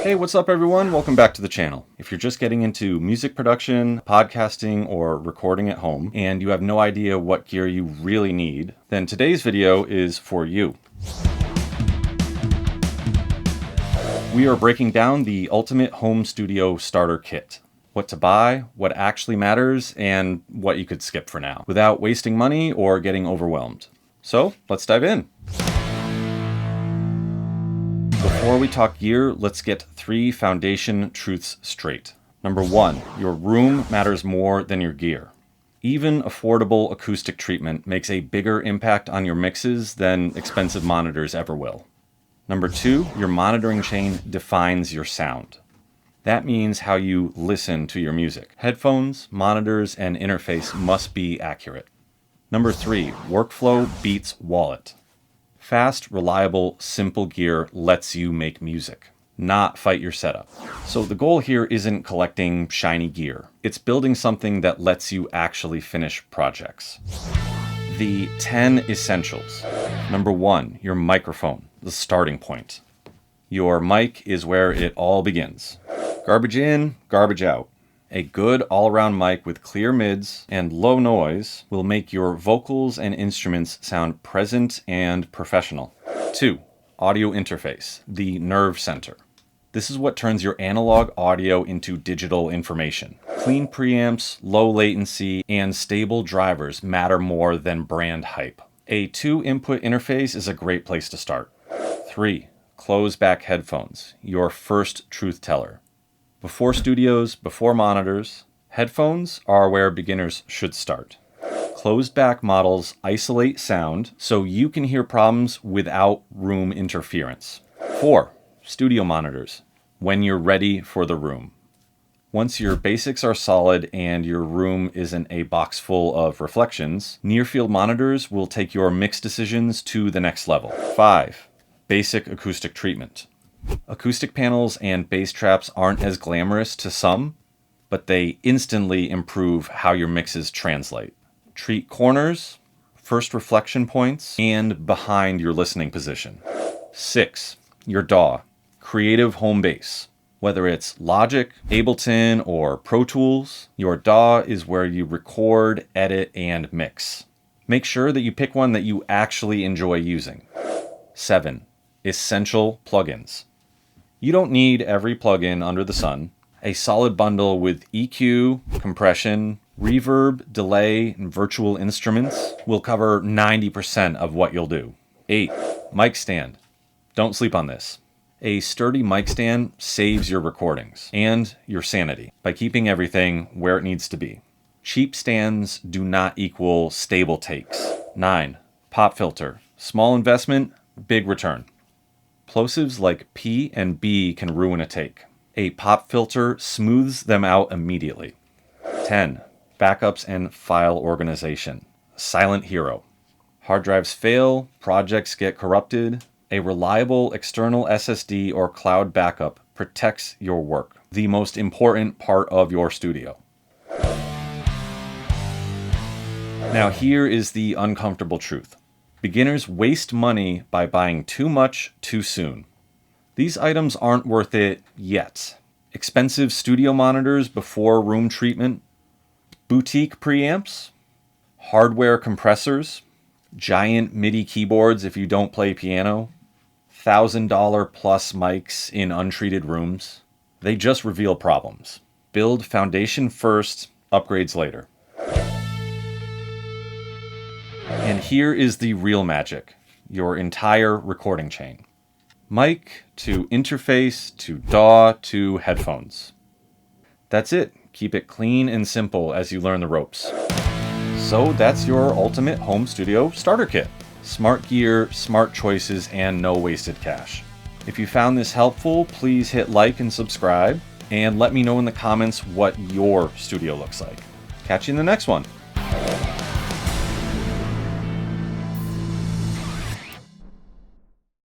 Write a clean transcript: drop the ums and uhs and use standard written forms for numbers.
Hey, what's up everyone? Welcome back to the channel. If you're just getting into music production, podcasting, or recording at home, and you have no idea what gear you really need, then today's video is for you. We are breaking down the ultimate home studio starter kit. What to buy, what actually matters, and what you could skip for now, without wasting money or getting overwhelmed. So, let's dive in. Before we talk gear, let's get 3 foundation truths straight. Number 1, your room matters more than your gear. Even affordable acoustic treatment makes a bigger impact on your mixes than expensive monitors ever will. Number 2, your monitoring chain defines your sound. That means how you listen to your music. Headphones, monitors, and interface must be accurate. Number 3, workflow beats wallet. Fast, reliable, simple gear lets you make music, not fight your setup. So the goal here isn't collecting shiny gear. It's building something that lets you actually finish projects. The 10 essentials. Number 1, your microphone, the starting point. Your mic is where it all begins. Garbage in, garbage out. A good all-around mic with clear mids and low noise will make your vocals and instruments sound present and professional. 2, audio interface, the nerve center. This is what turns your analog audio into digital information. Clean preamps, low latency, and stable drivers matter more than brand hype. A 2-input interface is a great place to start. 3, close-back headphones, your first truth teller. Before studios, before monitors, headphones are where beginners should start. Closed-back models isolate sound so you can hear problems without room interference. 4, studio monitors, when you're ready for the room. Once your basics are solid and your room isn't a box full of reflections, near-field monitors will take your mix decisions to the next level. 5, basic acoustic treatment. Acoustic panels and bass traps aren't as glamorous to some, but they instantly improve how your mixes translate. Treat corners, first reflection points, and behind your listening position. 6, your DAW, creative home bass. Whether it's Logic, Ableton, or Pro Tools, your DAW is where you record, edit, and mix. Make sure that you pick one that you actually enjoy using. 7, essential plugins. You don't need every plugin under the sun. A solid bundle with EQ, compression, reverb, delay, and virtual instruments will cover 90% of what you'll do. 8, mic stand. Don't sleep on this. A sturdy mic stand saves your recordings and your sanity by keeping everything where it needs to be. Cheap stands do not equal stable takes. 9, pop filter. Small investment, big return. Plosives like P and B can ruin a take. A pop filter smooths them out immediately. 10, backups and file organization. Silent hero. Hard drives fail, projects get corrupted. A reliable external SSD or cloud backup protects your work, the most important part of your studio. Now here is the uncomfortable truth. Beginners waste money by buying too much too soon. These items aren't worth it yet. Expensive studio monitors before room treatment, boutique preamps, hardware compressors, giant MIDI keyboards if you don't play piano, $1,000 plus mics in untreated rooms. They just reveal problems. Build foundation first, upgrades later. And here is the real magic, your entire recording chain. Mic to interface to DAW to headphones. That's it. Keep it clean and simple as you learn the ropes. So that's your ultimate home studio starter kit. Smart gear, smart choices, and no wasted cash. If you found this helpful, please hit like and subscribe, and let me know in the comments what your studio looks like. Catch you in the next one.